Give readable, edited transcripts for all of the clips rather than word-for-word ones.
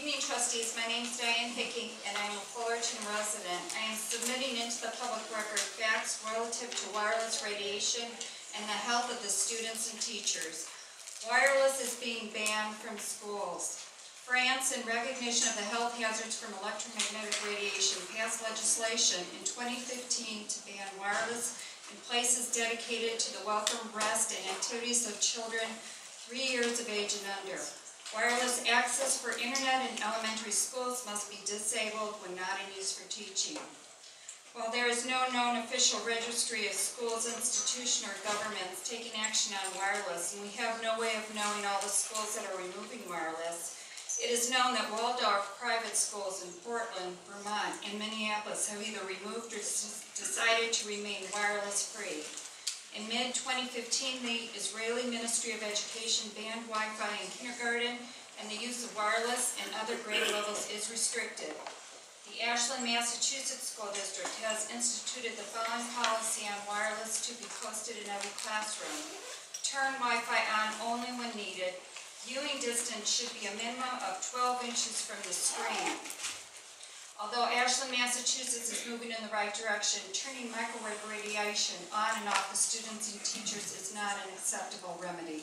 evening, trustees. My name is Diane Hickey, and I'm a Fullerton resident. I am submitting into the public record facts relative to wireless radiation and the health of the students and teachers. Wireless is being banned from schools. France, in recognition of the health hazards from electromagnetic radiation, passed legislation in 2015 to ban wireless in places dedicated to the welcome, rest, and activities of children 3 years of age and under. Wireless access for internet in elementary schools must be disabled when not in use for teaching. While there is no known official registry of schools, institutions, or governments taking action on wireless, and we have no way of knowing all the schools that are removing wireless, it is known that Waldorf private schools in Portland, Vermont, and Minneapolis have either removed or decided to remain wireless-free. In mid-2015, the Israeli Ministry of Education banned Wi-Fi in kindergarten, and the use of wireless and other grade levels is restricted. The Ashland, Massachusetts School District has instituted the following policy on wireless to be posted in every classroom. Turn Wi-Fi on only when needed. Viewing distance should be a minimum of 12 inches from the screen. Although Ashland, Massachusetts is moving in the right direction, turning microwave radiation on and off the students and teachers is not an acceptable remedy.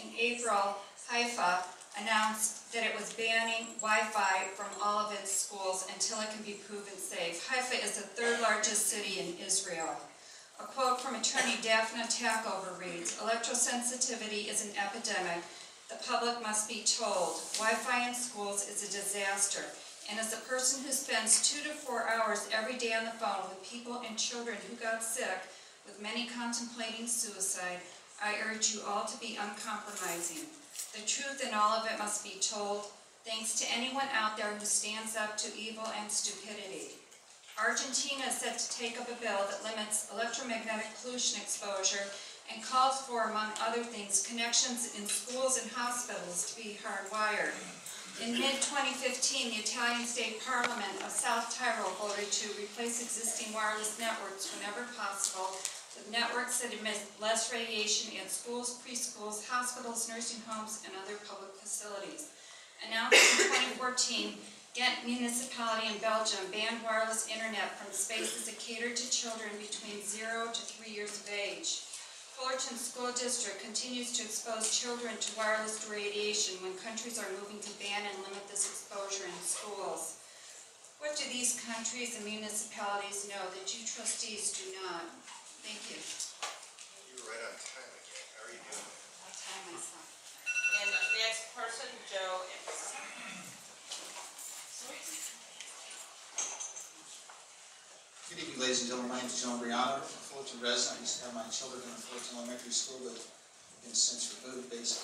In April, Haifa announced that it was banning Wi-Fi from all of its schools until it can be proven safe. Haifa is the third largest city in Israel. A quote from attorney Daphne Tackover reads, "Electrosensitivity is an epidemic. The public must be told. Wi-Fi in schools is a disaster. And as a person who spends 2 to 4 hours every day on the phone with people and children who got sick, with many contemplating suicide, I urge you all to be uncompromising. The truth in all of it must be told, thanks to anyone out there who stands up to evil and stupidity." Argentina is set to take up a bill that limits electromagnetic pollution exposure and calls for, among other things, connections in schools and hospitals to be hardwired. In mid-2015, the Italian State Parliament of South Tyrol voted to replace existing wireless networks whenever possible with networks that emit less radiation in schools, preschools, hospitals, nursing homes, and other public facilities. Announced in 2014, Ghent municipality in Belgium banned wireless internet from spaces that cater to children between 0 to 3 years of age. Fullerton School District continues to expose children to wireless radiation when countries are moving to ban and limit this exposure in schools. What do these countries and municipalities know that you trustees do not? Thank you. You were right on time again. How are you doing? I'll time myself. And the next person, Joe Imbriano. Good evening, ladies and gentlemen. My name is Joe Imbriano. I'm a Fullerton resident. I used to have my children in the Fullerton Elementary School, but have been since removed based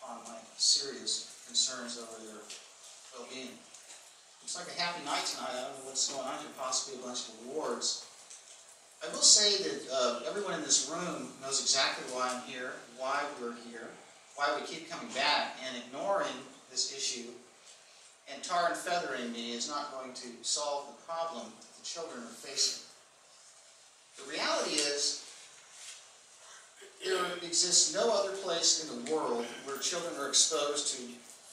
on my serious concerns over their well-being. Looks like a happy night tonight. I don't know what's going on here, possibly a bunch of awards. I will say that everyone in this room knows exactly why I'm here, why we're here, why we keep coming back, and ignoring this issue and tar and feathering me is not going to solve the problem that the children are facing. The reality is, there exists no other place in the world where children are exposed to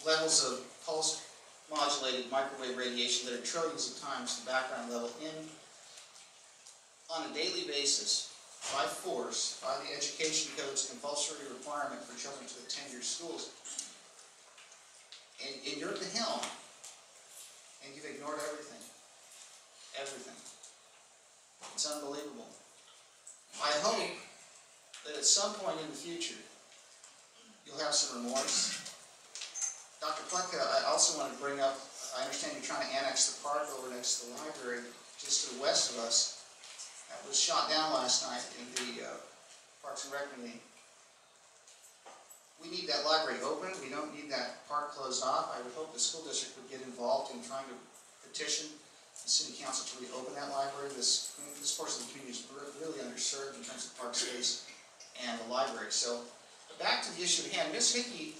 levels of pulse-modulated microwave radiation that are trillions of times the background level on a daily basis, by force, by the Education Code's compulsory requirement for children to attend your schools. And you're at the helm, and you've ignored everything. Everything. It's unbelievable. I hope that at some point in the future, you'll have some remorse. Dr. Pleka, I also want to bring up, I understand you're trying to annex the park over next to the library, just to the west of us. That was shot down last night in the Parks and Rec meeting. We need that library open. We don't need that park closed off. I would hope the school district would get involved in trying to petition the city council to reopen that library. This portion of the community is really underserved in terms of park space and the library. So, but back to the issue at hand. Ms. Hickey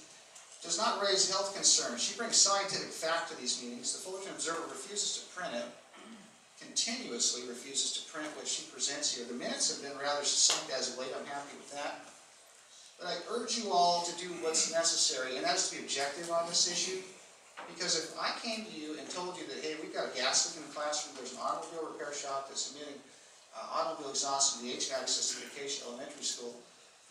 does not raise health concerns. She brings scientific fact to these meetings. The Fullerton Observer refuses to print it, continuously refuses to print what she presents here. The minutes have been rather succinct as of late. I'm happy with that. But I urge you all to do what's necessary, and that is to be objective on this issue. Because if I came to you and told you that, hey, we've got a gas leak in the classroom, there's an automobile repair shop that's emitting automobile exhaust into the HVAC system at Acacia Elementary School,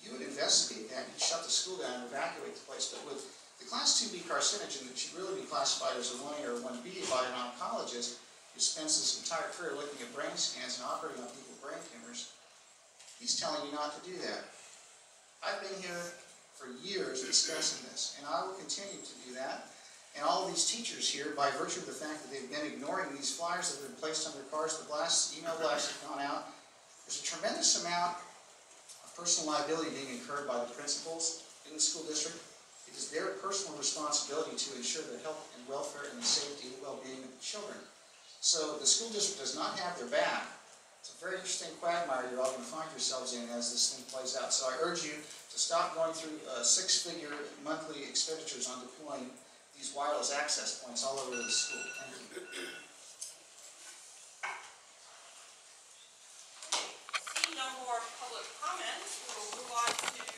you would investigate that, you'd shut the school down and evacuate the place. But with the Class 2B carcinogen that should really be classified as a 1A or 1B by an oncologist who spends his entire career looking at brain scans and operating on people's brain tumors, he's telling you not to do that. I've been here for years discussing this, and I will continue to do that. And all of these teachers here, by virtue of the fact that they've been ignoring these flyers that have been placed on their cars, the blasts, email blasts have gone out, there's a tremendous amount of personal liability being incurred by the principals in the school district. It is their personal responsibility to ensure the health and welfare and the safety and well-being of the children. So the school district does not have their back. It's a very interesting quagmire you're all going to find yourselves in as this thing plays out. So I urge you to stop going through six-figure monthly expenditures on deploying these wireless access points all over the school. Thank you. Seeing no more public comments, we will move on to